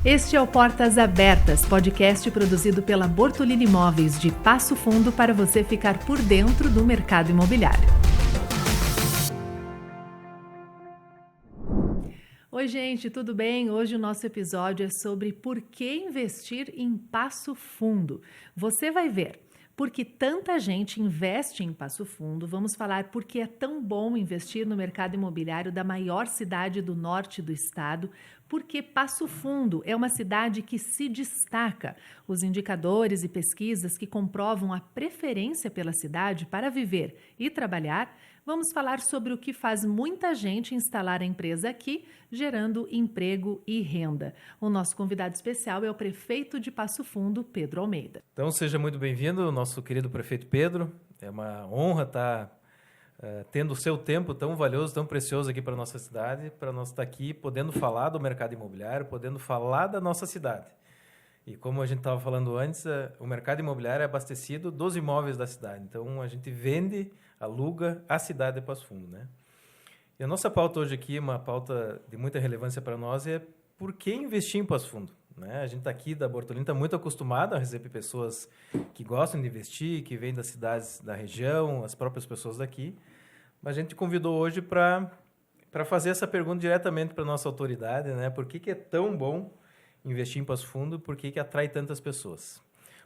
Este é o Portas Abertas, podcast produzido pela Bortolini Imóveis de Passo Fundo para você ficar por dentro do mercado imobiliário. Oi, gente, tudo bem? Hoje o nosso episódio é sobre por que investir em Passo Fundo. Você vai ver. Porque tanta gente investe em Passo Fundo, vamos falar por que é tão bom investir no mercado imobiliário da maior cidade do norte do estado, porque Passo Fundo é uma cidade que se destaca. Os indicadores e pesquisas que comprovam a preferência pela cidade para viver e trabalhar. Vamos falar sobre o que faz muita gente instalar a empresa aqui, gerando emprego e renda. O nosso convidado especial é o prefeito de Passo Fundo, Pedro Almeida. Então, seja muito bem-vindo, nosso querido prefeito Pedro. É uma honra estar tendo o seu tempo tão valioso, tão precioso aqui para a nossa cidade, para nós estar aqui podendo falar do mercado imobiliário, podendo falar da nossa cidade. E como a gente estava falando antes, o mercado imobiliário é abastecido dos imóveis da cidade. Então, a gente vende, aluga a cidade de Passo Fundo, né? E a nossa pauta hoje aqui, uma pauta de muita relevância para nós, é por que investir em Passo Fundo, né? A gente está aqui da Bortolini, está muito acostumado a receber pessoas que gostam de investir, que vêm das cidades da região, as próprias pessoas daqui. Mas a gente convidou hoje para fazer essa pergunta diretamente para a nossa autoridade, né? Por que é tão bom investir em Passo Fundo, por que atrai tantas pessoas?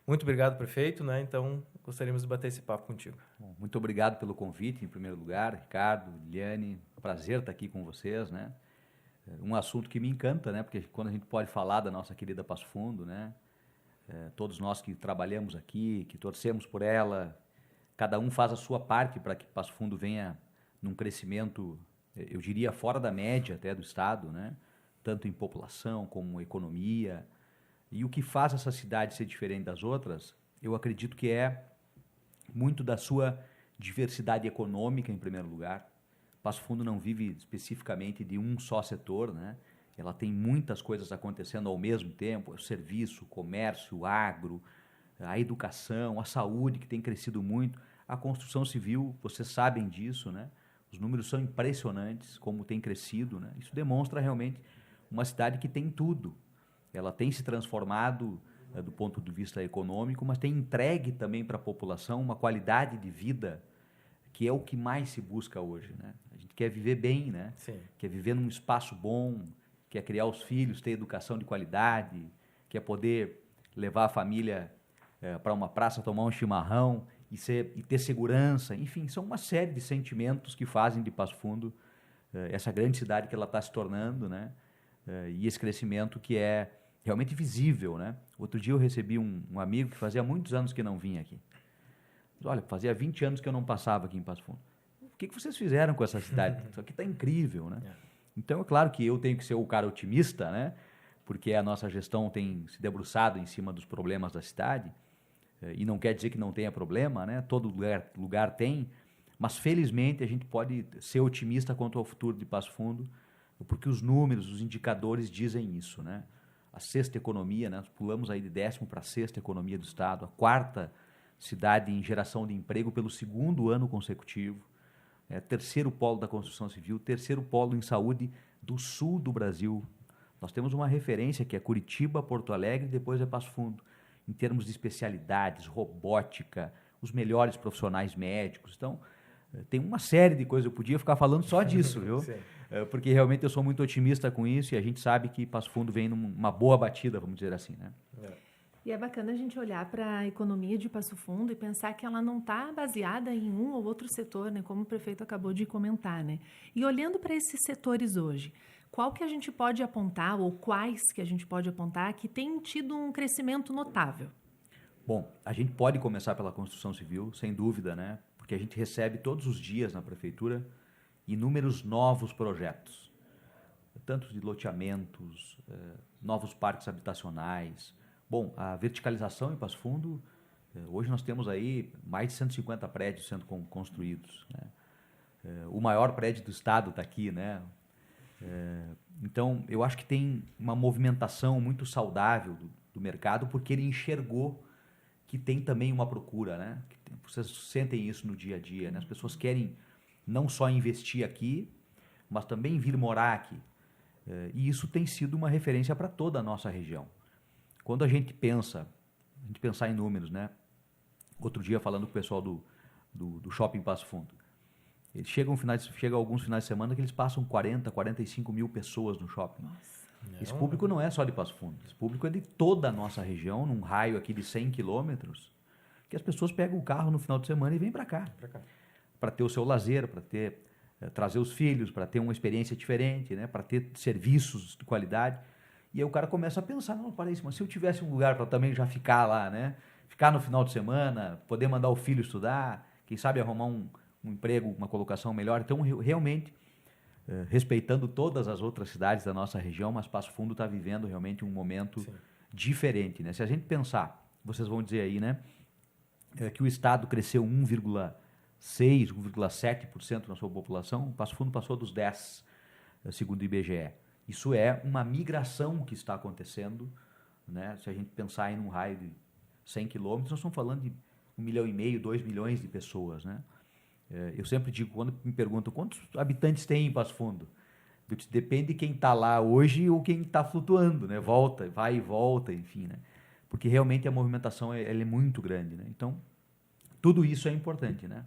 Muito obrigado, prefeito, né? Então, gostaríamos de bater esse papo contigo. Bom, muito obrigado pelo convite, em primeiro lugar, Ricardo, Liliane, prazer estar aqui com vocês, né? Um assunto que me encanta, né? Porque quando a gente pode falar da nossa querida Passo Fundo, né? Todos nós que trabalhamos aqui, que torcemos por ela, cada um faz a sua parte para que Passo Fundo venha num crescimento, eu diria, fora da média até do estado, né? Tanto em população como economia. E o que faz essa cidade ser diferente das outras, eu acredito que é muito da sua diversidade econômica, em primeiro lugar. Passo Fundo não vive especificamente de um só setor, né? Ela tem muitas coisas acontecendo ao mesmo tempo, o serviço, o comércio, o agro, a educação, a saúde, que tem crescido muito, a construção civil, vocês sabem disso, né? Os números são impressionantes, como tem crescido, né? Isso demonstra realmente uma cidade que tem tudo. Ela tem se transformado do ponto de vista econômico, mas tem entregue também para a população uma qualidade de vida que é o que mais se busca hoje, né? A gente quer viver bem, né? Sim. Quer viver num espaço bom, quer criar os filhos, ter educação de qualidade, quer poder levar a família para uma praça, tomar um chimarrão e ter segurança. Enfim, são uma série de sentimentos que fazem de Passo Fundo essa grande cidade que ela está se tornando, né? E esse crescimento que é realmente visível, né? Outro dia eu recebi um amigo que fazia muitos anos que não vinha aqui. Olha, fazia 20 anos que eu não passava aqui em Passo Fundo. O que vocês fizeram com essa cidade? Isso aqui está incrível, né? Então, é claro que eu tenho que ser o cara otimista, né? Porque a nossa gestão tem se debruçado em cima dos problemas da cidade, e não quer dizer que não tenha problema, né? Todo lugar tem, mas felizmente a gente pode ser otimista quanto ao futuro de Passo Fundo, porque os números, os indicadores dizem isso, né? A sexta economia, né? Nós pulamos aí de 10º para a sexta economia do estado, a quarta cidade em geração de emprego pelo segundo ano consecutivo, terceiro polo da construção civil, terceiro polo em saúde do sul do Brasil. Nós temos uma referência que é Curitiba, Porto Alegre e depois é Passo Fundo, em termos de especialidades, robótica, os melhores profissionais médicos. Então, tem uma série de coisas, eu podia ficar falando só disso, viu? Sim. Porque realmente eu sou muito otimista com isso e a gente sabe que Passo Fundo vem numa boa batida, vamos dizer assim, né? E é bacana a gente olhar para a economia de Passo Fundo e pensar que ela não está baseada em um ou outro setor, né? Como o prefeito acabou de comentar, né? E olhando para esses setores hoje, qual que a gente pode apontar ou quais que a gente pode apontar que tem tido um crescimento notável? Bom, a gente pode começar pela construção civil, sem dúvida, né? Porque a gente recebe todos os dias na prefeitura inúmeros novos projetos, tanto de loteamentos, novos parques habitacionais. Bom, a verticalização em Passo Fundo, hoje nós temos aí mais de 150 prédios sendo construídos, né? O maior prédio do estado está aqui, né? Então, eu acho que tem uma movimentação muito saudável do mercado, porque ele enxergou que tem também uma procura, né? Vocês sentem isso no dia a dia, né? As pessoas querem não só investir aqui, mas também vir morar aqui. E isso tem sido uma referência para toda a nossa região. Quando a gente pensar em números, né? Outro dia falando com o pessoal do Shopping Passo Fundo, eles chegam alguns finais de semana que eles passam 40, 45 mil pessoas no shopping. Nossa. Esse público não é só de Passo Fundo, esse público é de toda a nossa região, num raio aqui de 100 quilômetros, que as pessoas pegam o carro no final de semana e vêm para cá. Para ter o seu lazer, para trazer os filhos, para ter uma experiência diferente, né? Para ter serviços de qualidade. E aí o cara começa a pensar, não, parece, mas se eu tivesse um lugar para também já ficar lá, né? Ficar no final de semana, poder mandar o filho estudar, quem sabe arrumar um emprego, uma colocação melhor. Então, realmente, respeitando todas as outras cidades da nossa região, mas Passo Fundo está vivendo realmente um momento diferente, né? Se a gente pensar, vocês vão dizer aí, né? Que o Estado cresceu 1,6%, 1,7% na sua população, Passo Fundo passou dos 10%, segundo o IBGE. Isso é uma migração que está acontecendo, né? Se a gente pensar em um raio de 100 quilômetros, nós estamos falando de 1,5 milhão, 2 milhões de pessoas, né? Eu sempre digo, quando me perguntam quantos habitantes tem em Passo Fundo, depende de quem está lá hoje ou quem está flutuando, né? Vai e volta, enfim, né? Porque realmente a movimentação ela é muito grande, né? Então, tudo isso é importante, né?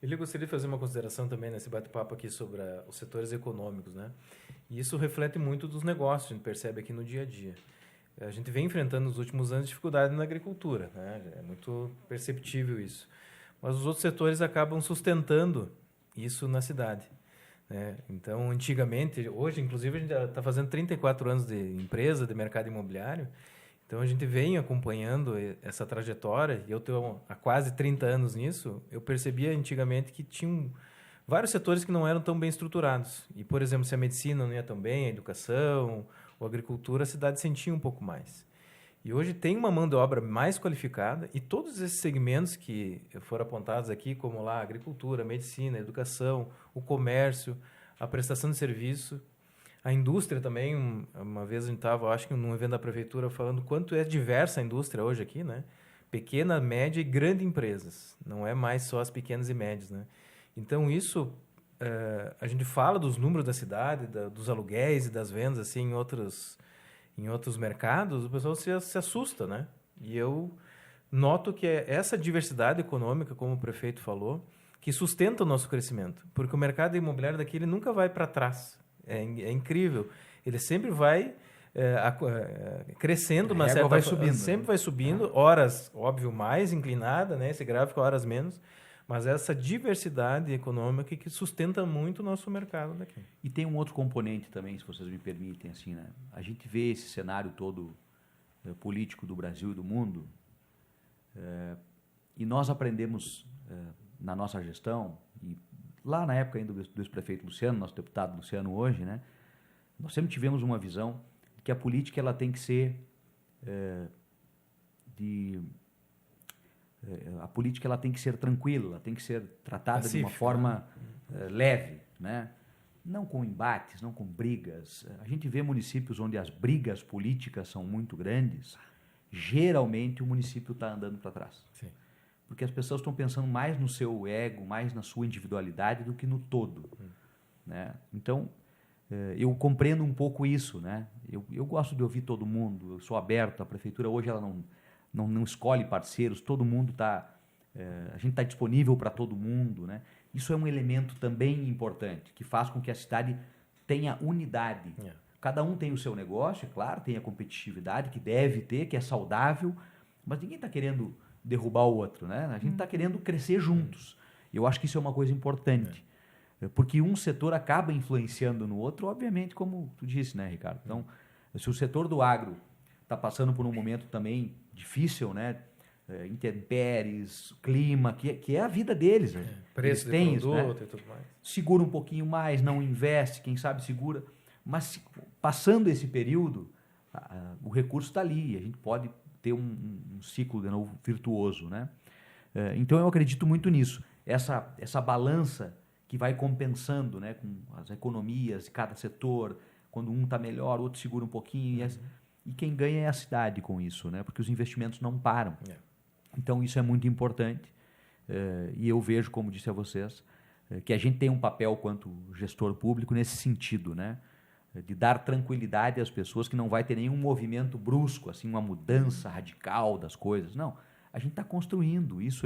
Eu gostaria de fazer uma consideração também nesse bate-papo aqui sobre os setores econômicos, né? E isso reflete muito dos negócios, a gente percebe aqui no dia a dia. A gente vem enfrentando nos últimos anos dificuldade na agricultura, né? É muito perceptível isso. Mas os outros setores acabam sustentando isso na cidade, né? Então, antigamente, hoje, inclusive, a gente está fazendo 34 anos de empresa, de mercado imobiliário. Então, a gente vem acompanhando essa trajetória, e eu estou há quase 30 anos nisso. Eu percebia antigamente que tinham vários setores que não eram tão bem estruturados. E, por exemplo, se a medicina não ia tão bem, a educação, ou a agricultura, a cidade sentia um pouco mais. E hoje tem uma mão de obra mais qualificada, e todos esses segmentos que foram apontados aqui, como lá a agricultura, a medicina, a educação, o comércio, a prestação de serviço, a indústria também. Uma vez a gente estava, acho que num evento da prefeitura, falando quanto é diversa a indústria hoje aqui, né? Pequena, média e grande empresas. Não é mais só as pequenas e médias, né? Então, isso, a gente fala dos números da cidade, dos aluguéis e das vendas, assim, em outros mercados, o pessoal se assusta, né? E eu noto que é essa diversidade econômica, como o prefeito falou, que sustenta o nosso crescimento. Porque o mercado imobiliário daqui ele nunca vai para trás. É incrível. Ele sempre vai crescendo, uma certa... vai subindo. Sempre vai subindo, horas, óbvio, mais inclinada, né? Esse gráfico, horas menos. Mas essa diversidade econômica que sustenta muito o nosso mercado daqui. E tem um outro componente também, se vocês me permitem, assim, né? A gente vê esse cenário todo político do Brasil e do mundo, e nós aprendemos na nossa gestão, e lá na época ainda do ex-prefeito Luciano, nosso deputado Luciano hoje, né? Nós sempre tivemos uma visão de que a política ela tem que ser a política ela tem que ser tranquila, ela tem que ser tratada pacífica, de uma forma leve, né? Não com embates, não com brigas. A gente vê municípios onde as brigas políticas são muito grandes, geralmente o município está andando para trás. Sim. Porque as pessoas estão pensando mais no seu ego, mais na sua individualidade do que no todo. Né? Então, eu compreendo um pouco isso, né? Eu gosto de ouvir todo mundo, eu sou aberto, a prefeitura hoje ela não escolhe parceiros, todo mundo está... a gente está disponível para todo mundo, né? Isso é um elemento também importante, que faz com que a cidade tenha unidade. Yeah. Cada um tem o seu negócio, é claro, tem a competitividade que deve ter, que é saudável, mas ninguém está querendo derrubar o outro, né? A gente está querendo crescer juntos. Eu acho que isso é uma coisa importante, porque um setor acaba influenciando no outro, obviamente, como tu disse, né, Ricardo? Então, se o setor do agro está passando por um momento também difícil, né? Intempéries, clima, que é a vida deles. Preço de produto, né? E tudo mais. Segura um pouquinho mais, não investe, quem sabe segura. Mas passando esse período, o recurso está ali, a gente pode ter um ciclo de novo virtuoso, né? Então eu acredito muito nisso. Essa balança que vai compensando, né, com as economias de cada setor, quando um está melhor, o outro segura um pouquinho. E quem ganha é a cidade com isso, né? Porque os investimentos não param. Então, isso é muito importante. E eu vejo, como disse a vocês, que a gente tem um papel quanto gestor público nesse sentido, né? de dar tranquilidade às pessoas, que não vai ter nenhum movimento brusco, assim, uma mudança radical das coisas. Não, a gente está construindo isso,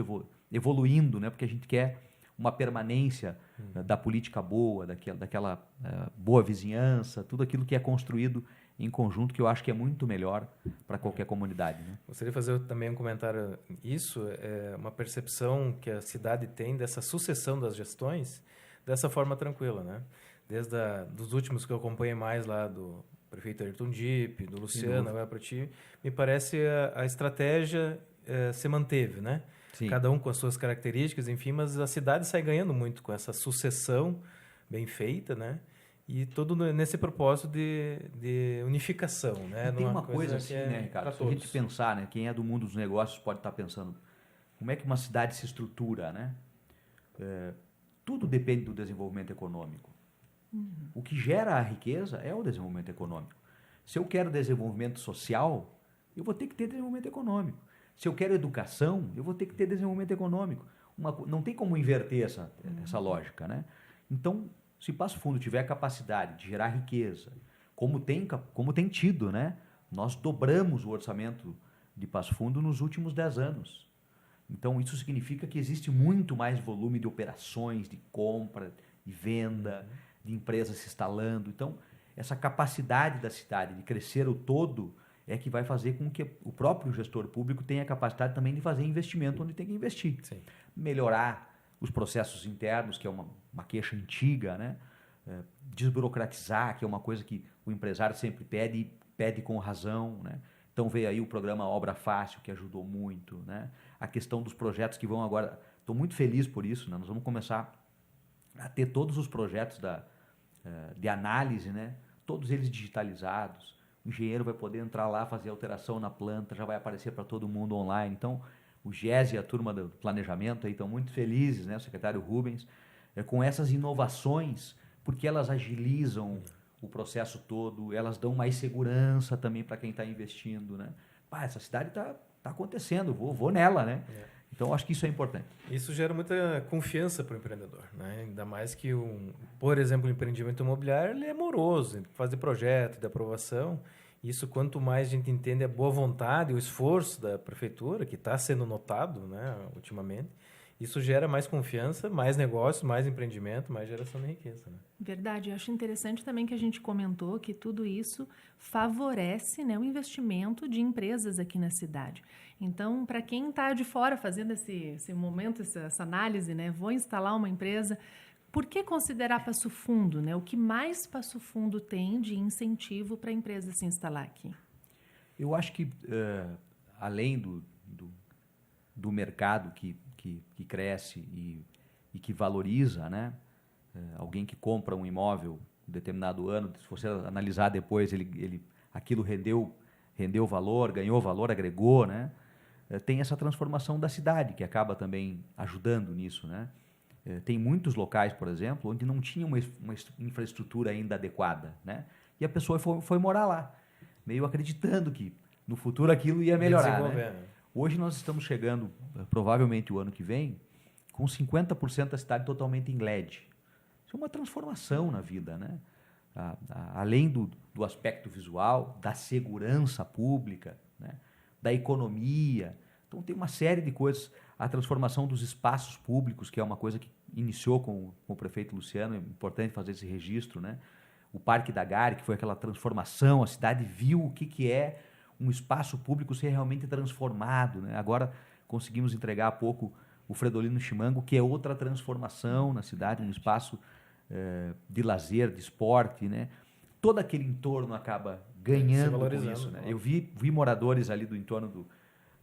evoluindo, né? Porque a gente quer uma permanência da política boa, daquela boa vizinhança, tudo aquilo que é construído em conjunto, que eu acho que é muito melhor para qualquer comunidade. Né? Gostaria de fazer também um comentário. Isso é uma percepção que a cidade tem dessa sucessão das gestões dessa forma tranquila, né? Desde dos últimos que eu acompanhei mais lá, do prefeito Ayrton Dipp, do Luciano, agora para ti, me parece a estratégia se manteve, né? Sim. Cada um com as suas características, enfim, mas a cidade sai ganhando muito com essa sucessão bem feita, né? E todo nesse propósito de unificação, né? E tem uma coisa assim, né, Ricardo? Se a gente pensar, né? Quem é do mundo dos negócios pode estar pensando como é que uma cidade se estrutura, né? Tudo depende do desenvolvimento econômico. O que gera a riqueza é o desenvolvimento econômico. Se eu quero desenvolvimento social, eu vou ter que ter desenvolvimento econômico. Se eu quero educação, eu vou ter que ter desenvolvimento econômico. Não tem como inverter essa lógica, né? Então, se Passo Fundo tiver a capacidade de gerar riqueza, como tem tido, né? Nós dobramos o orçamento de Passo Fundo nos últimos 10 anos. Então, isso significa que existe muito mais volume de operações, de compra, de venda, de empresas se instalando. Então, essa capacidade da cidade de crescer o todo é que vai fazer com que o próprio gestor público tenha a capacidade também de fazer investimento onde tem que investir. Sim. Melhorar os processos internos, que é uma queixa antiga, né? Desburocratizar, que é uma coisa que o empresário sempre pede, e pede com razão, né? Então veio aí o programa Obra Fácil, que ajudou muito, né? A questão dos projetos que vão agora... Estou muito feliz por isso, né? Nós vamos começar a ter todos os projetos de análise, né? Todos eles digitalizados. O engenheiro vai poder entrar lá, fazer alteração na planta, já vai aparecer para todo mundo online. Então, o GES e a turma do planejamento aí estão muito felizes, né? O secretário Rubens, com essas inovações, porque elas agilizam o processo todo, elas dão mais segurança também para quem está investindo, né? Essa cidade está acontecendo, vou nela, né? Então, acho que isso é importante. Isso gera muita confiança para o empreendedor, né? Ainda mais que, por exemplo, o empreendimento imobiliário ele é moroso, fazer projeto de aprovação. Isso, quanto mais a gente entende a boa vontade, o esforço da prefeitura, que está sendo notado, né, ultimamente, isso gera mais confiança, mais negócio, mais empreendimento, mais geração de riqueza. Né? Verdade. Eu acho interessante também que a gente comentou que tudo isso favorece, né, o investimento de empresas aqui na cidade. Então, para quem está de fora fazendo esse momento, essa análise, né, vou instalar uma empresa, por que considerar Passo Fundo? Né? O que mais Passo Fundo tem de incentivo para a empresa se instalar aqui? Eu acho que, além do mercado que cresce e que valoriza, né? Alguém que compra um imóvel em determinado ano, se você analisar depois, aquilo rendeu valor, ganhou valor, agregou, né? Tem essa transformação da cidade, que acaba também ajudando nisso, né? Tem muitos locais, por exemplo, onde não tinha uma infraestrutura ainda adequada, né? E a pessoa foi morar lá, meio acreditando que no futuro aquilo ia melhorar, né? Hoje nós estamos chegando, provavelmente o ano que vem, com 50% da cidade totalmente em LED. Isso é uma transformação na vida, né? Além do aspecto visual, da segurança pública, né? Da economia. Então tem uma série de coisas. A transformação dos espaços públicos, que é uma coisa que iniciou com o prefeito Luciano, é importante fazer esse registro, né? O Parque da Gare, que foi aquela transformação, a cidade viu o que é um espaço público ser realmente transformado, né? Agora conseguimos entregar há pouco o Fredolino Chimango, que é outra transformação na cidade, um espaço de lazer, de esporte, né? Todo aquele entorno acaba ganhando com isso, né? Eu vi moradores ali do entorno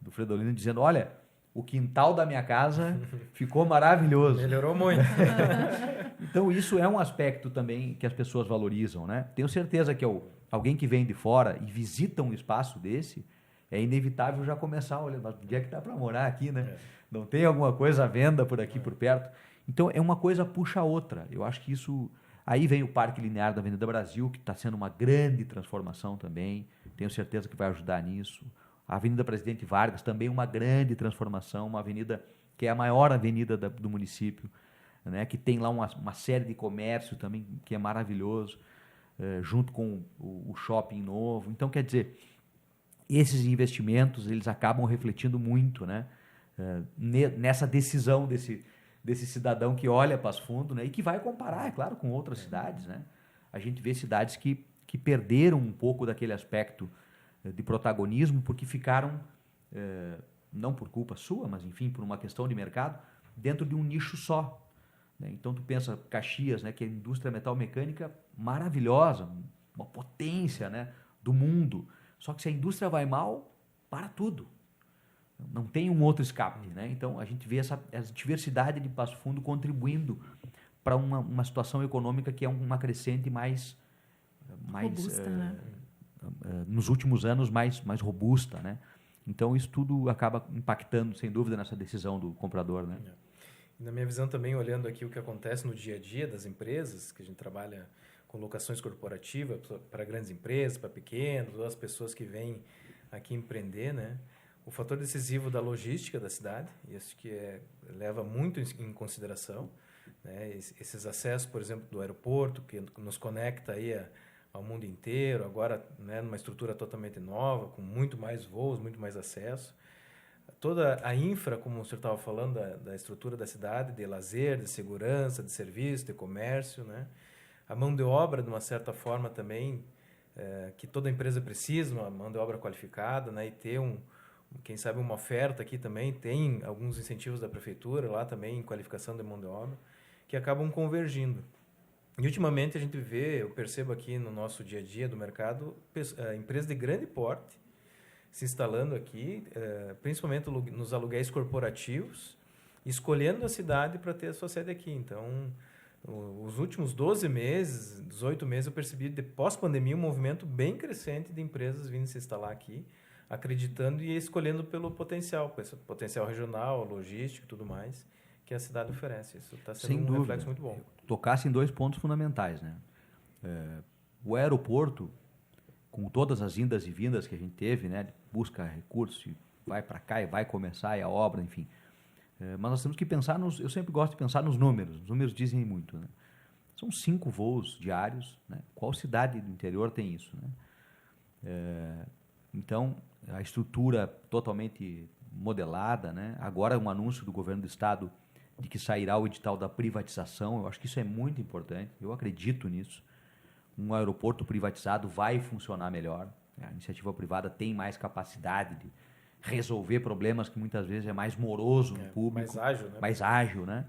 do Fredolino dizendo, olha, o quintal da minha casa ficou maravilhoso. Melhorou muito. Então, isso é um aspecto também que as pessoas valorizam, né? Tenho certeza que alguém que vem de fora e visita um espaço desse, é inevitável já começar a olhar, mas onde é que dá para morar aqui, né? Não tem alguma coisa à venda por aqui, por perto? Então, uma coisa puxa a outra. Eu acho que isso... Aí vem o Parque Linear da Avenida Brasil, que está sendo uma grande transformação também. Tenho certeza que vai ajudar nisso. A Avenida Presidente Vargas, também uma grande transformação, uma avenida que é a maior avenida do município, né? Que tem lá uma série de comércio também, que é maravilhoso. junto com o shopping novo. Então, quer dizer, esses investimentos eles acabam refletindo muito, né, nessa decisão desse cidadão que olha Passo Fundo, né, e que vai comparar, é claro, com outras cidades. Né? A gente vê cidades que perderam um pouco daquele aspecto de protagonismo porque ficaram, não por culpa sua, mas enfim, por uma questão de mercado, dentro de um nicho só. Né? Então, tu pensa Caxias, né, que é a indústria metal-mecânica maravilhosa, uma potência, né, do mundo. Só que se a indústria vai mal, para tudo. Não tem um outro escape. Né? Então, a gente vê essa diversidade de Passo Fundo contribuindo para uma situação econômica que é uma crescente mais robusta, né? Nos últimos anos, mais robusta. Né? Então, isso tudo acaba impactando, sem dúvida, nessa decisão do comprador. Né? Na minha visão também, olhando aqui o que acontece no dia a dia das empresas, que a gente trabalha com locações corporativas para grandes empresas, para pequenas, ou as pessoas que vêm aqui empreender, né? O fator decisivo da logística da cidade, isso que leva muito em consideração, né? Esses acessos, por exemplo, do aeroporto, que nos conecta aí ao mundo inteiro, agora, né, numa estrutura totalmente nova, com muito mais voos, muito mais acesso. Toda a infra, como o senhor estava falando, da estrutura da cidade, de lazer, de segurança, de serviço, de comércio, né? A mão de obra, de uma certa forma também, que toda empresa precisa, uma mão de obra qualificada, né? E ter quem sabe uma oferta aqui também, tem alguns incentivos da prefeitura lá também em qualificação de mão de obra, que acabam convergindo. E ultimamente a gente vê, eu percebo aqui no nosso dia a dia do mercado, empresas de grande porte se instalando aqui, principalmente nos aluguéis corporativos, escolhendo a cidade para ter a sua sede aqui. Então, os últimos 12 meses, 18 meses, eu percebi, de pós-pandemia, um movimento bem crescente de empresas vindo se instalar aqui, acreditando e escolhendo pelo potencial regional, logístico e tudo mais, que a cidade oferece. Isso está sendo um reflexo muito bom. Tocasse em 2 pontos fundamentais. Né? O aeroporto, com todas as indas e vindas que a gente teve, né, busca recursos, vai para cá e vai começar a obra, enfim. Mas nós temos que pensar eu sempre gosto de pensar nos números. Os números dizem muito. Né? São 5 voos diários. Né? Qual cidade do interior tem isso? Né? Então, a estrutura totalmente modelada. Né? Agora, um anúncio do governo do estado de que sairá o edital da privatização. Eu acho que isso é muito importante. Eu acredito nisso. Um aeroporto privatizado vai funcionar melhor. A iniciativa privada tem mais capacidade de resolver problemas que muitas vezes é mais moroso no público. Mais ágil, né? Mais ágil, né?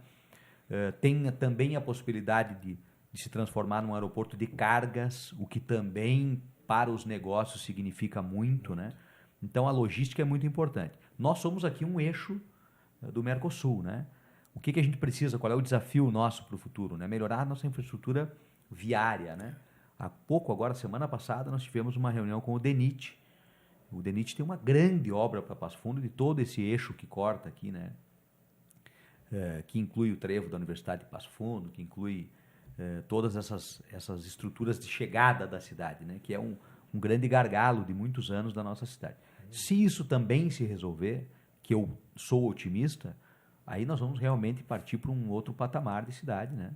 Tem também a possibilidade de se transformar num aeroporto de cargas, o que também para os negócios significa muito, né? Então a logística é muito importante. Nós somos aqui um eixo do Mercosul, né? O que a gente precisa? Qual é o desafio nosso para o futuro? Né? Melhorar a nossa infraestrutura viária, né? Há pouco, agora, semana passada, nós tivemos uma reunião com o DENIT. O DENIT tem uma grande obra para Passo Fundo de todo esse eixo que corta aqui, né? Que inclui o trevo da Universidade de Passo Fundo, que inclui todas essas estruturas de chegada da cidade, né? Que é um grande gargalo de muitos anos da nossa cidade. Se isso também se resolver, que eu sou otimista, aí nós vamos realmente partir para um outro patamar de cidade, né?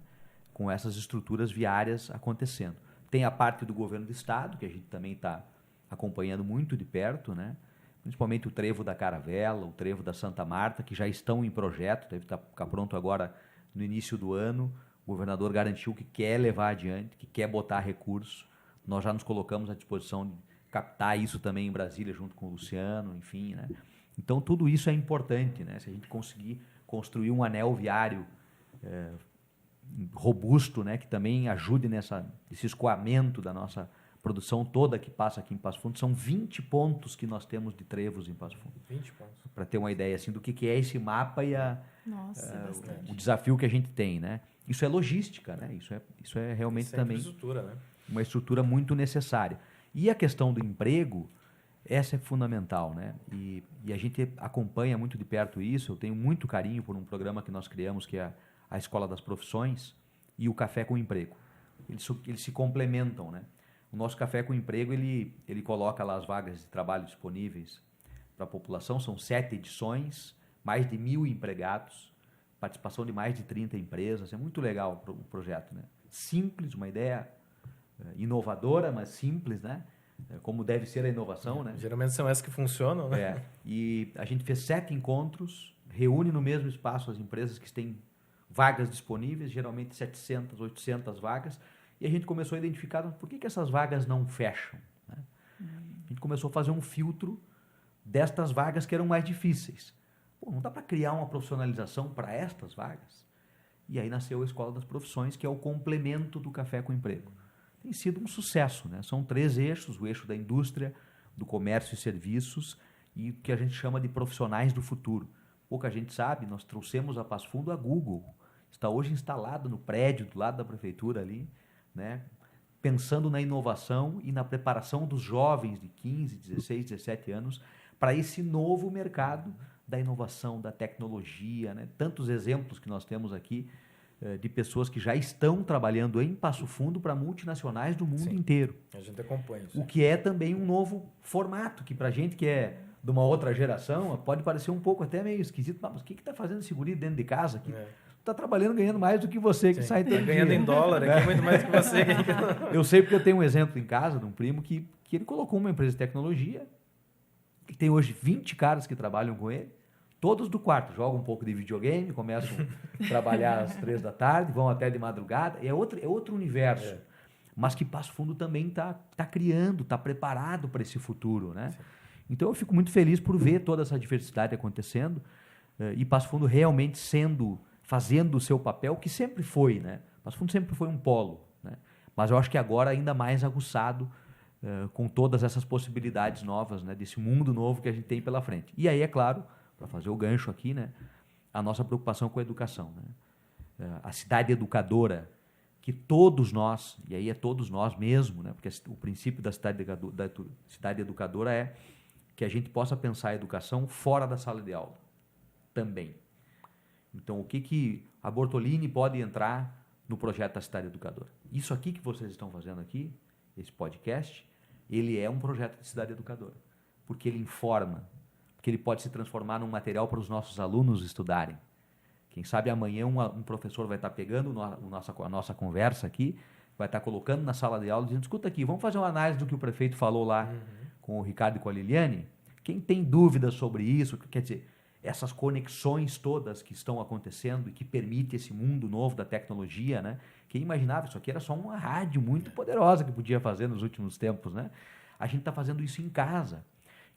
Com essas estruturas viárias acontecendo. Tem a parte do governo do estado, que a gente também está acompanhando muito de perto, né? Principalmente o trevo da Caravela, o trevo da Santa Marta, que já estão em projeto, deve ficar pronto agora no início do ano. O governador garantiu que quer levar adiante, que quer botar recursos. Nós já nos colocamos à disposição de captar isso também em Brasília, junto com o Luciano, enfim, né? Então, tudo isso é importante, né? Se a gente conseguir construir um anel viário robusto, né, que também ajude nesse escoamento da nossa produção toda que passa aqui em Passo Fundo. São 20 pontos que nós temos de trevos em Passo Fundo. 20 pontos. Para ter uma ideia assim, do que é esse mapa e o desafio que a gente tem. Né? Isso é logística, né? Isso é realmente também Né? uma estrutura muito necessária. E a questão do emprego, essa é fundamental. Né? E a gente acompanha muito de perto isso. Eu tenho muito carinho por um programa que nós criamos, que é a Escola das Profissões e o Café com Emprego. Eles se complementam, né? O nosso Café com Emprego, ele coloca lá as vagas de trabalho disponíveis para a população. São 7 edições, mais de 1.000 empregados, participação de mais de 30 empresas. É muito legal o projeto, né? Simples, uma ideia inovadora, mas simples, né? Como deve ser a inovação, né? Geralmente são essas que funcionam, né? E a gente fez 7 encontros, reúne no mesmo espaço as empresas que têm vagas disponíveis, geralmente 700, 800 vagas, e a gente começou a identificar por que essas vagas não fecham, né? A gente começou a fazer um filtro destas vagas que eram mais difíceis. Pô, não dá para criar uma profissionalização para estas vagas? E aí nasceu a Escola das Profissões, que é o complemento do Café com Emprego. Tem sido um sucesso, né? São 3 eixos, o eixo da indústria, do comércio e serviços e o que a gente chama de profissionais do futuro. Pouca gente sabe, nós trouxemos a Passo Fundo a Google. Está hoje instalado no prédio do lado da prefeitura ali, né? Pensando na inovação e na preparação dos jovens de 15, 16, 17 anos para esse novo mercado da inovação, da tecnologia, né? Tantos exemplos que nós temos aqui de pessoas que já estão trabalhando em Passo Fundo para multinacionais do mundo inteiro. A gente acompanha isso. O que é também um novo formato, que para a gente que é de uma outra geração, pode parecer um pouco até meio esquisito. Mas o que está fazendo esse guri dentro de casa aqui? Está trabalhando ganhando mais do que você que sai todo dia. Ganhando em dólar aqui, muito mais do que você. Eu sei porque eu tenho um exemplo em casa de um primo que ele colocou uma empresa de tecnologia, que tem hoje 20 caras que trabalham com ele, todos do quarto, jogam um pouco de videogame, começam a trabalhar às 3 da tarde, vão até de madrugada, é outro universo. Mas que Passo Fundo também está criando, está preparado para esse futuro, né? Então eu fico muito feliz por ver toda essa diversidade acontecendo e Passo Fundo realmente fazendo o seu papel, que sempre foi, né? Passo Fundo sempre foi um polo, né? Mas eu acho que agora ainda mais aguçado com todas essas possibilidades novas, né? Desse mundo novo que a gente tem pela frente. E aí, é claro, para fazer o gancho aqui, né? A nossa preocupação com a educação, né? A cidade educadora, que todos nós, e aí é todos nós mesmo, né? Porque o princípio da cidade educadora é que a gente possa pensar a educação fora da sala de aula também. Então, o que a Bortolini pode entrar no projeto da cidade educadora? Isso aqui que vocês estão fazendo aqui, esse podcast, ele é um projeto de cidade educadora, porque ele informa, porque ele pode se transformar num material para os nossos alunos estudarem. Quem sabe amanhã um professor vai estar pegando a nossa conversa aqui, vai estar colocando na sala de aula, dizendo, escuta aqui, vamos fazer uma análise do que o prefeito falou lá com o Ricardo e com a Liliane? Quem tem dúvidas sobre isso, quer dizer, essas conexões todas que estão acontecendo e que permite esse mundo novo da tecnologia, né? Quem imaginava, isso aqui era só uma rádio muito poderosa que podia fazer nos últimos tempos, né? A gente está fazendo isso em casa.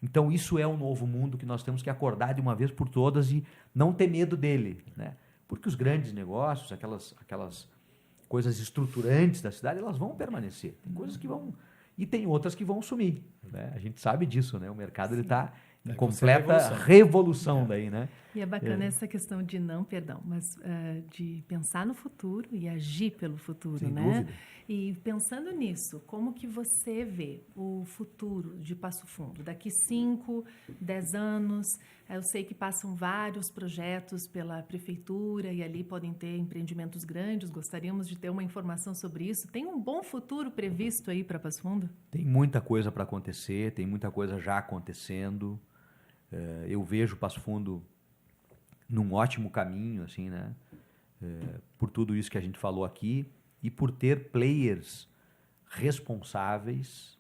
Então, isso é um novo mundo que nós temos que acordar de uma vez por todas e não ter medo dele, né? Porque os grandes negócios, aquelas coisas estruturantes da cidade, elas vão permanecer. Tem coisas que vão... E tem outras que vão sumir, né? A gente sabe disso, né? O mercado ele está em completa revolução daí, né? E é bacana essa questão de de pensar no futuro e agir pelo futuro, Sem né? dúvida. E pensando nisso, como que você vê o futuro de Passo Fundo? Daqui 5, 10 anos, eu sei que passam vários projetos pela prefeitura e ali podem ter empreendimentos grandes, gostaríamos de ter uma informação sobre isso. Tem um bom futuro previsto aí para Passo Fundo? Tem muita coisa para acontecer, tem muita coisa já acontecendo. Eu vejo Passo Fundo num ótimo caminho, assim, né? Por tudo isso que a gente falou aqui e por ter players responsáveis,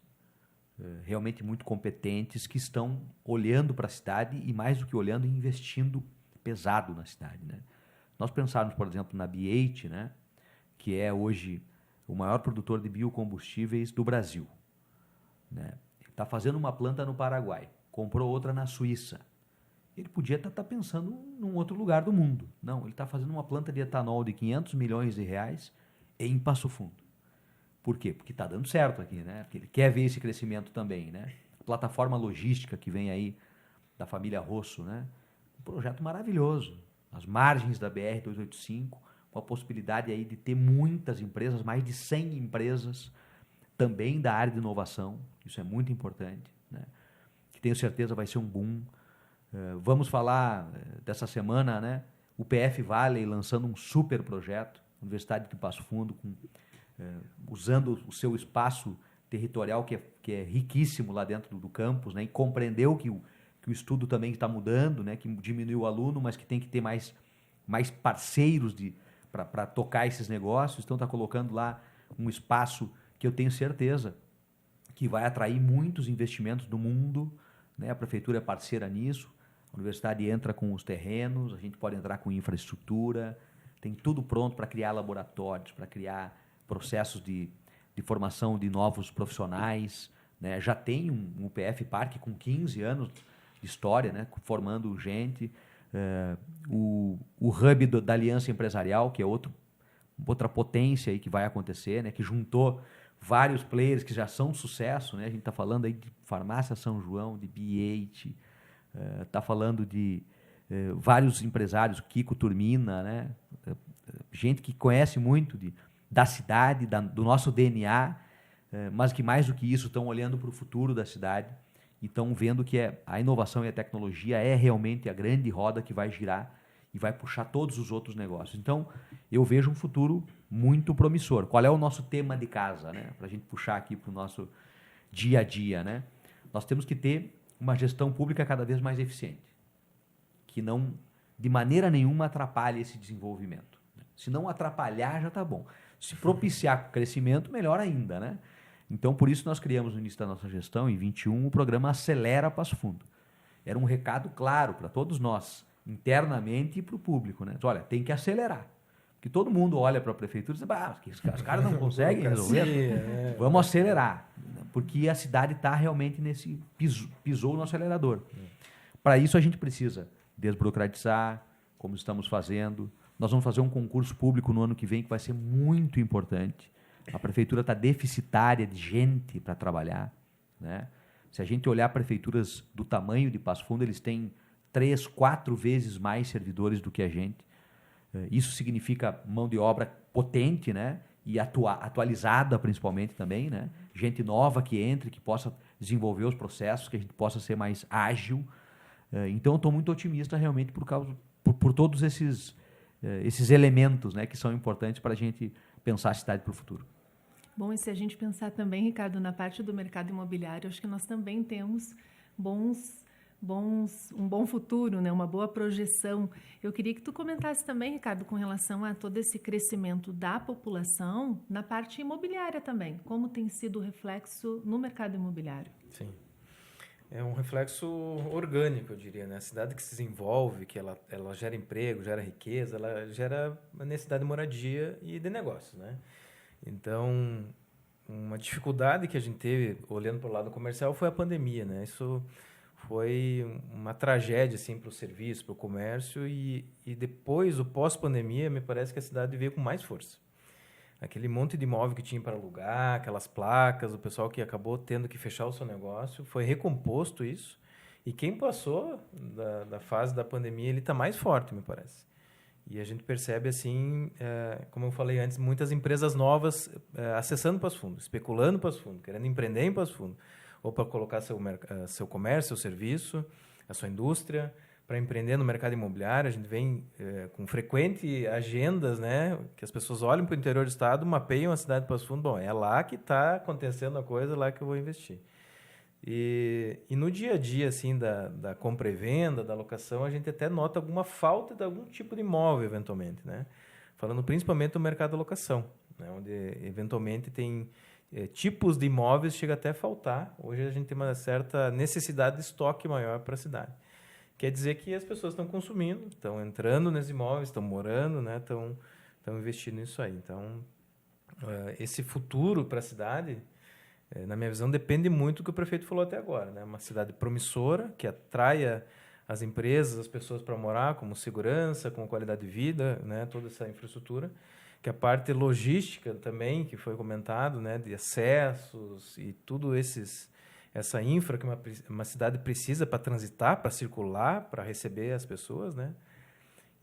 realmente muito competentes, que estão olhando para a cidade e, mais do que olhando, investindo pesado na cidade, né? Nós pensarmos, por exemplo, na B8, né? Que é hoje o maior produtor de biocombustíveis do Brasil, né? Está fazendo uma planta no Paraguai, comprou outra na Suíça. Ele podia estar pensando num outro lugar do mundo. Não, ele está fazendo uma planta de etanol de 500 milhões de reais em Passo Fundo. Por quê? Porque está dando certo aqui, né? Porque ele quer ver esse crescimento também, né? A plataforma logística que vem aí da família Rosso, né? Um projeto maravilhoso. As margens da BR-285, com a possibilidade aí de ter muitas empresas, mais de 100 empresas, também da área de inovação. Isso é muito importante, né? Que tenho certeza vai ser um boom. Vamos falar dessa semana, né? O PF Valley lançando um super projeto, Universidade de Passo Fundo, usando o seu espaço territorial, que é riquíssimo lá dentro do campus, né? E compreendeu que o estudo também está mudando, né? Que diminuiu o aluno, mas que tem que ter mais parceiros para tocar esses negócios. Então, está colocando lá um espaço que eu tenho certeza que vai atrair muitos investimentos do mundo, né? A prefeitura é parceira nisso, a universidade entra com os terrenos, a gente pode entrar com infraestrutura, tem tudo pronto para criar laboratórios, para criar processos de formação de novos profissionais, né? Já tem um UPF Parque com 15 anos de história, né? Formando gente, o hub da Aliança Empresarial, que é outra potência aí que vai acontecer, né? Que juntou vários players que já são sucesso, né? A gente está falando aí de Farmácia São João, de BH, está falando de vários empresários, Kiko Turmina, né? Gente que conhece muito da cidade, do nosso DNA, mas que mais do que isso estão olhando para o futuro da cidade e estão vendo que a inovação e a tecnologia é realmente a grande roda que vai girar e vai puxar todos os outros negócios. Então, eu vejo um futuro muito promissor. Qual é o nosso tema de casa, né? Para a gente puxar aqui para o nosso dia a dia, né? Nós temos que ter uma gestão pública cada vez mais eficiente, que não, de maneira nenhuma, atrapalhe esse desenvolvimento. Se não atrapalhar, já está bom. Se propiciar crescimento, melhor ainda, né? Então, por isso, nós criamos no início da nossa gestão, em 21, o programa Acelera Passo Fundo. Era um recado claro para todos nós, internamente e para o público, né? Olha, tem que acelerar. Porque todo mundo olha para a prefeitura e diz, os caras não conseguem resolver. Vamos acelerar. Porque a cidade está realmente pisou no acelerador. Para isso, a gente precisa desburocratizar, como estamos fazendo. Nós vamos fazer um concurso público no ano que vem, que vai ser muito importante. A prefeitura está deficitária de gente para trabalhar, né? Se a gente olhar prefeituras do tamanho de Passo Fundo, eles têm 3, 4 vezes mais servidores do que a gente. Isso significa mão de obra potente, né? E atualizada principalmente também, né? Gente nova que entre, que possa desenvolver os processos, que a gente possa ser mais ágil. Então, eu estou muito otimista realmente por todos esses elementos, né? Que são importantes para a gente pensar a cidade para o futuro. Bom, e se a gente pensar também, Ricardo, na parte do mercado imobiliário, acho que nós também temos um bom futuro, né? Uma boa projeção. Eu queria que tu comentasse também, Ricardo, com relação a todo esse crescimento da população na parte imobiliária também. Como tem sido o reflexo no mercado imobiliário? Sim. É um reflexo orgânico, eu diria, né? A cidade que se desenvolve, que ela gera emprego, gera riqueza, ela gera necessidade de moradia e de negócio, né? Então, uma dificuldade que a gente teve, olhando para o lado comercial, foi a pandemia, né? Isso foi uma tragédia, assim, para o serviço, para o comércio, e depois, o pós-pandemia, me parece que a cidade veio com mais força. Aquele monte de imóvel que tinha para alugar, aquelas placas, o pessoal que acabou tendo que fechar o seu negócio, foi recomposto isso, e quem passou da fase da pandemia, ele está mais forte, me parece. E a gente percebe, assim, como eu falei antes, muitas empresas novas acessando Passo Fundo, especulando Passo Fundo, querendo empreender em Passo Fundo, ou para colocar seu comércio, seu serviço, a sua indústria, para empreender no mercado imobiliário. A gente vem com frequente agendas, né, que as pessoas olham para o interior do estado, mapeiam a cidade de Passo Fundo, bom, é lá que está acontecendo a coisa, é lá que eu vou investir. E no dia a dia, assim, da compra e venda, da locação, a gente até nota alguma falta de algum tipo de imóvel, eventualmente, né? Falando principalmente do mercado da locação, né? Onde, eventualmente, tem tipos de imóveis que chega até a faltar. Hoje, a gente tem uma certa necessidade de estoque maior para a cidade. Quer dizer que as pessoas estão consumindo, estão entrando nesses imóveis, estão morando, né? Estão investindo nisso aí. Então, esse futuro para a cidade, na minha visão, depende muito do que o prefeito falou até agora, né? Uma cidade promissora, que atraia as empresas, as pessoas para morar, como segurança, com qualidade de vida, né? Toda essa infraestrutura. Que a parte logística também, que foi comentado, né? De acessos e tudo essa infra que uma cidade precisa para transitar, para circular, para receber as pessoas, né?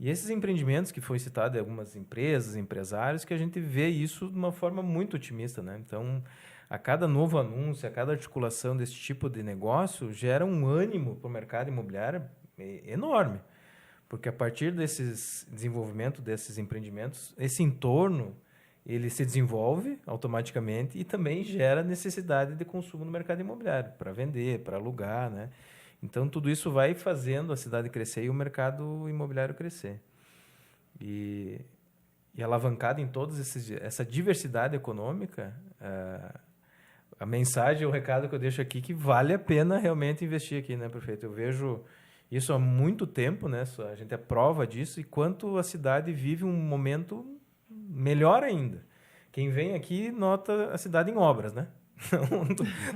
E esses empreendimentos que foi citado em algumas empresas, empresários, que a gente vê isso de uma forma muito otimista, né? Então, a cada novo anúncio, a cada articulação desse tipo de negócio, gera um ânimo para o mercado imobiliário enorme. Porque a partir desses desenvolvimento desses empreendimentos, esse entorno, ele se desenvolve automaticamente e também gera necessidade de consumo no mercado imobiliário, para vender, para alugar, né? Então, tudo isso vai fazendo a cidade crescer e o mercado imobiliário crescer. E e alavancado em toda essa diversidade econômica, a mensagem, o recado que eu deixo aqui, que vale a pena realmente investir aqui, né, prefeito? Eu vejo isso há muito tempo, né? A gente é prova disso, e quanto a cidade vive um momento melhor ainda. Quem vem aqui nota a cidade em obras, né?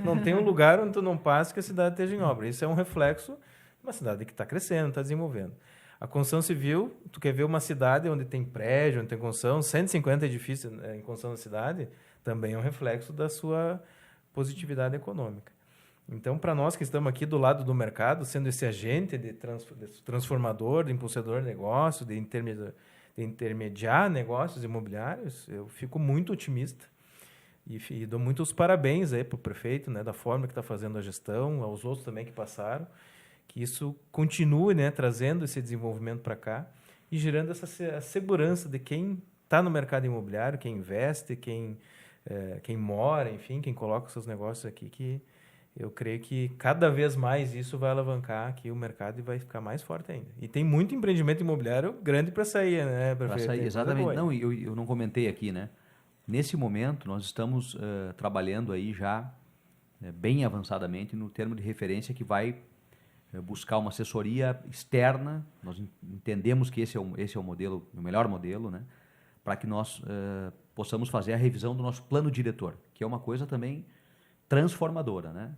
Não tem um lugar onde tu não passa que a cidade esteja em obra. Isso é um reflexo de uma cidade que está crescendo, está desenvolvendo. A construção civil, tu quer ver uma cidade onde tem prédio, onde tem construção, 150 edifícios em construção na cidade, também é um reflexo da sua positividade econômica. Então, para nós que estamos aqui do lado do mercado, sendo esse agente de transformador, de impulsionador de negócios, de intermediar negócios imobiliários, eu fico muito otimista e dou muitos parabéns aí para o prefeito, né, da forma que está fazendo a gestão, aos outros também que passaram, que isso continue, né, trazendo esse desenvolvimento para cá e gerando essa segurança de quem está no mercado imobiliário, quem investe, quem mora, enfim, quem coloca os seus negócios aqui, que eu creio que cada vez mais isso vai alavancar aqui o mercado e vai ficar mais forte ainda. E tem muito empreendimento imobiliário grande para sair, né, prefeito? Para sair, exatamente. Não, eu não comentei aqui, né? Nesse momento, nós estamos trabalhando aí já bem avançadamente no termo de referência que vai buscar uma assessoria externa. Nós entendemos que esse é o modelo, o melhor modelo, né? Para que nós possamos fazer a revisão do nosso plano diretor, que é uma coisa também transformadora, né?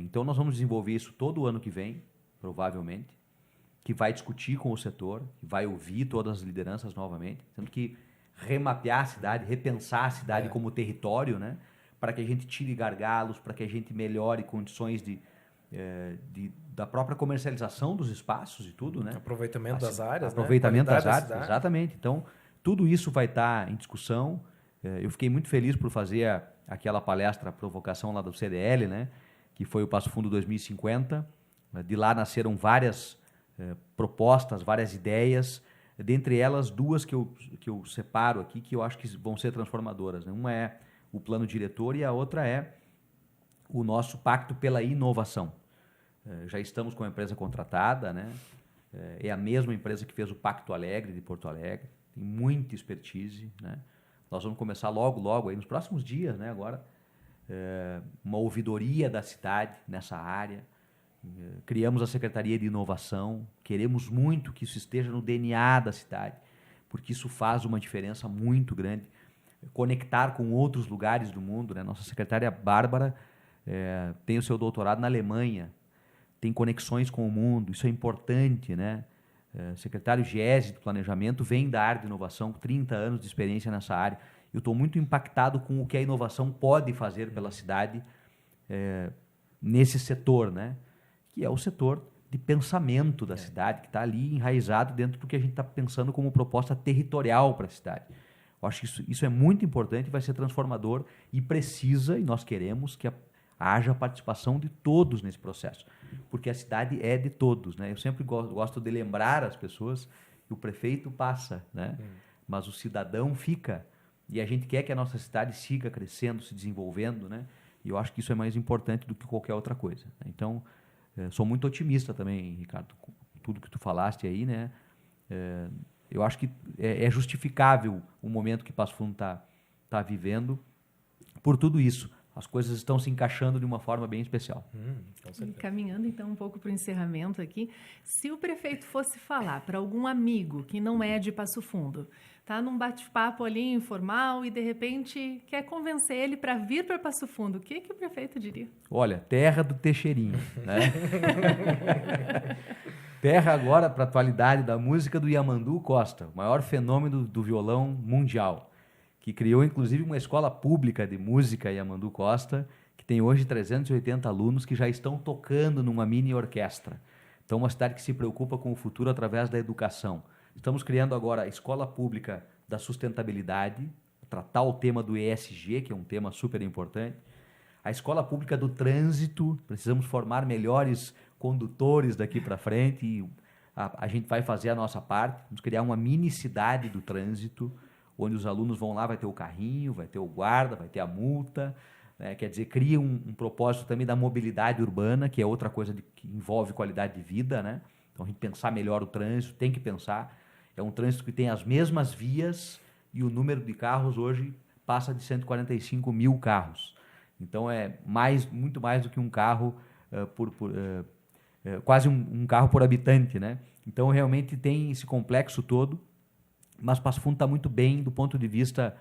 Então, nós vamos desenvolver isso todo o ano que vem, provavelmente, que vai discutir com o setor, que vai ouvir todas as lideranças novamente, tendo que remapear a cidade, repensar a cidade como território, né? Para que a gente tire gargalos, para que a gente melhore condições da própria comercialização dos espaços e tudo, né? Aproveitamento das áreas, aproveitamento das áreas, cidade. exatamente. Então, tudo isso vai estar em discussão. Eu fiquei muito feliz por fazer aquela palestra, a provocação lá do CDL, né? Que foi o Passo Fundo 2050. De lá nasceram várias propostas, várias ideias, dentre elas duas que eu separo aqui, que eu acho que vão ser transformadoras, né? Uma é o plano diretor e a outra é o nosso pacto pela inovação. Já estamos com a empresa contratada, né? É a mesma empresa que fez o Pacto Alegre de Porto Alegre, tem muita expertise, né? Nós vamos começar logo, aí nos próximos dias, né? Agora, uma ouvidoria da cidade nessa área. Criamos a Secretaria de Inovação, queremos muito que isso esteja no DNA da cidade, porque isso faz uma diferença muito grande. Conectar com outros lugares do mundo, né? Nossa secretária Bárbara tem o seu doutorado na Alemanha, tem conexões com o mundo, isso é importante, né? Secretário Giese do Planejamento vem da área de inovação, com 30 anos de experiência nessa área. Eu estou muito impactado com o que a inovação pode fazer pela cidade nesse setor, né? Que é o setor de pensamento da cidade, que está ali enraizado dentro do que a gente está pensando como proposta territorial para a cidade. Eu acho que isso é muito importante, vai ser transformador e precisa, e nós queremos que haja participação de todos nesse processo, porque a cidade é de todos, né? Eu sempre gosto de lembrar as pessoas que o prefeito passa, né? Mas o cidadão fica, e a gente quer que a nossa cidade siga crescendo, se desenvolvendo, né? E eu acho que isso é mais importante do que qualquer outra coisa, né? Então, sou muito otimista também, Ricardo, com tudo que tu falaste aí, né? Eu acho que é justificável o momento que Passo Fundo tá vivendo por tudo isso. As coisas estão se encaixando de uma forma bem especial. E caminhando então um pouco para o encerramento aqui, se o prefeito fosse falar para algum amigo que não é de Passo Fundo, tá num bate-papo ali informal e de repente quer convencer ele para vir para Passo Fundo, o que o prefeito diria? Olha, terra do Teixeirinho, né? Terra agora para a atualidade da música do Yamandu Costa, o maior fenômeno do violão mundial, que criou inclusive uma escola pública de música Yamandu Costa, que tem hoje 380 alunos que já estão tocando numa mini orquestra. Então, uma cidade que se preocupa com o futuro através da educação. Estamos criando agora a Escola Pública da Sustentabilidade, tratar o tema do ESG, que é um tema super importante. A Escola Pública do Trânsito, precisamos formar melhores condutores daqui para frente e a gente vai fazer a nossa parte. Vamos criar uma mini cidade do trânsito, onde os alunos vão lá, vai ter o carrinho, vai ter o guarda, vai ter a multa, né? Quer dizer, cria um propósito também da mobilidade urbana, que é outra coisa que envolve qualidade de vida, né? Então, a gente pensar melhor o trânsito, tem que pensar. É um trânsito que tem as mesmas vias, e o número de carros hoje passa de 145 mil carros. Então é muito mais do que um carro quase um carro por habitante, né? Então realmente tem esse complexo todo, mas Passo Fundo está muito bem do ponto de vista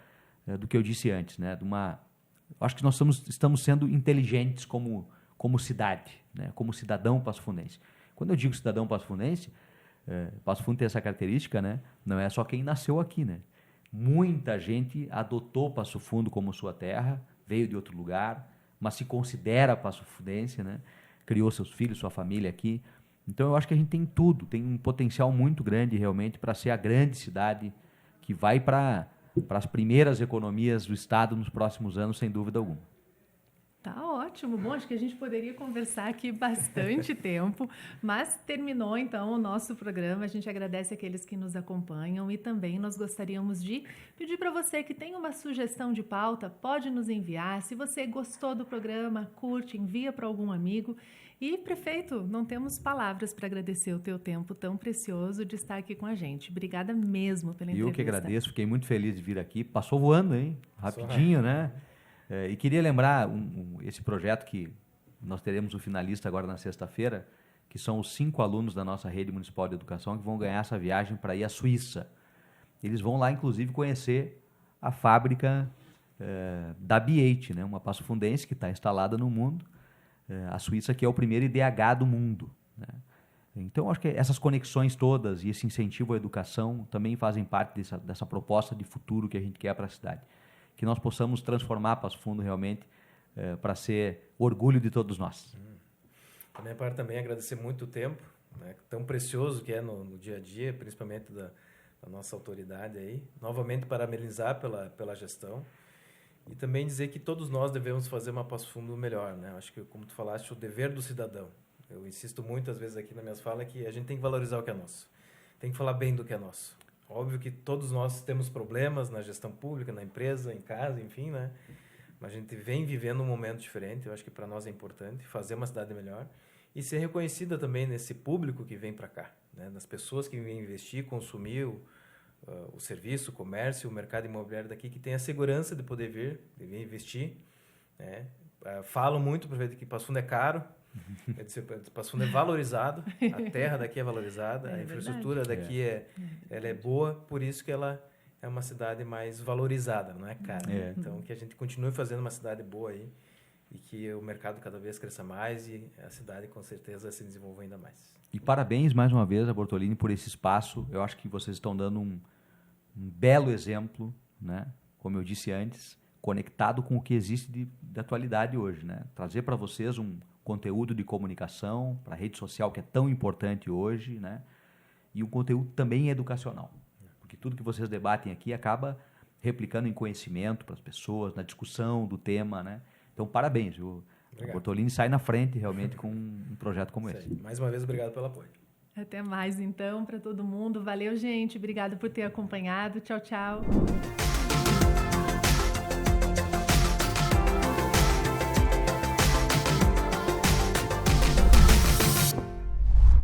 do que eu disse antes, né? Acho que nós estamos sendo inteligentes como cidade, né? Como cidadão passofundense. Quando eu digo cidadão passofundense, Passo Fundo tem essa característica, né? Não é só quem nasceu aqui, né? Muita gente adotou Passo Fundo como sua terra, veio de outro lugar, mas se considera passofundense, né? Criou seus filhos, sua família aqui. Então eu acho que a gente tem tudo, tem um potencial muito grande realmente para ser a grande cidade que vai para as primeiras economias do estado nos próximos anos, sem dúvida alguma. Tá ótimo. Bom, acho que a gente poderia conversar aqui bastante tempo, mas terminou então o nosso programa. A gente agradece aqueles que nos acompanham e também nós gostaríamos de pedir para você que tem uma sugestão de pauta, pode nos enviar. Se você gostou do programa, curte, envia para algum amigo. E, prefeito, não temos palavras para agradecer o teu tempo tão precioso de estar aqui com a gente. Obrigada mesmo pela entrevista. Eu que agradeço, fiquei muito feliz de vir aqui. Passou voando, hein? Rapidinho, né? E queria lembrar esse projeto que nós teremos o finalista agora na sexta-feira, que são os 5 alunos da nossa rede municipal de educação que vão ganhar essa viagem para ir à Suíça. Eles vão lá, inclusive, conhecer a fábrica da BH, né? Uma passofundense que está instalada no mundo. A Suíça, que é o primeiro IDH do mundo, né? Então, acho que essas conexões todas e esse incentivo à educação também fazem parte dessa proposta de futuro que a gente quer para a cidade. Que nós possamos transformar Passo Fundo realmente para ser orgulho de todos nós. Da minha parte também agradecer muito o tempo, né, tão precioso que é no dia a dia, principalmente da nossa autoridade aí. Novamente parabenizar pela gestão. E também dizer que todos nós devemos fazer uma Passo Fundo melhor, né? Acho que, como tu falaste, o dever do cidadão. Eu insisto muitas vezes aqui nas minhas falas que a gente tem que valorizar o que é nosso. Tem que falar bem do que é nosso. Óbvio que todos nós temos problemas na gestão pública, na empresa, em casa, enfim, né? Mas a gente vem vivendo um momento diferente. Eu acho que para nós é importante fazer uma cidade melhor e ser reconhecida também nesse público que vem para cá, né? Nas pessoas que vêm investir, consumir o serviço, o comércio, o mercado imobiliário daqui, que tem a segurança de poder vir investir, né? Falo muito, prefeito, que Passo Fundo é caro, Passo Fundo é valorizado, a terra daqui é valorizada, a infraestrutura daqui ela é boa, por isso que ela é uma cidade mais valorizada, não é cara. Então, que a gente continue fazendo uma cidade boa aí e que o mercado cada vez cresça mais e a cidade, com certeza, se desenvolva ainda mais. E parabéns, mais uma vez, a Bortolini, por esse espaço. Eu acho que vocês estão dando um belo exemplo, né? Como eu disse antes, conectado com o que existe de atualidade hoje, né? Trazer para vocês um conteúdo de comunicação para a rede social, que é tão importante hoje, né? E um conteúdo também educacional, porque tudo que vocês debatem aqui acaba replicando em conhecimento para as pessoas, na discussão do tema, né? Então, parabéns, o Bortolini sai na frente realmente com um projeto como esse. Mais uma vez, obrigado pelo apoio. Até mais, então, para todo mundo. Valeu, gente. Obrigado por ter acompanhado. Tchau, tchau.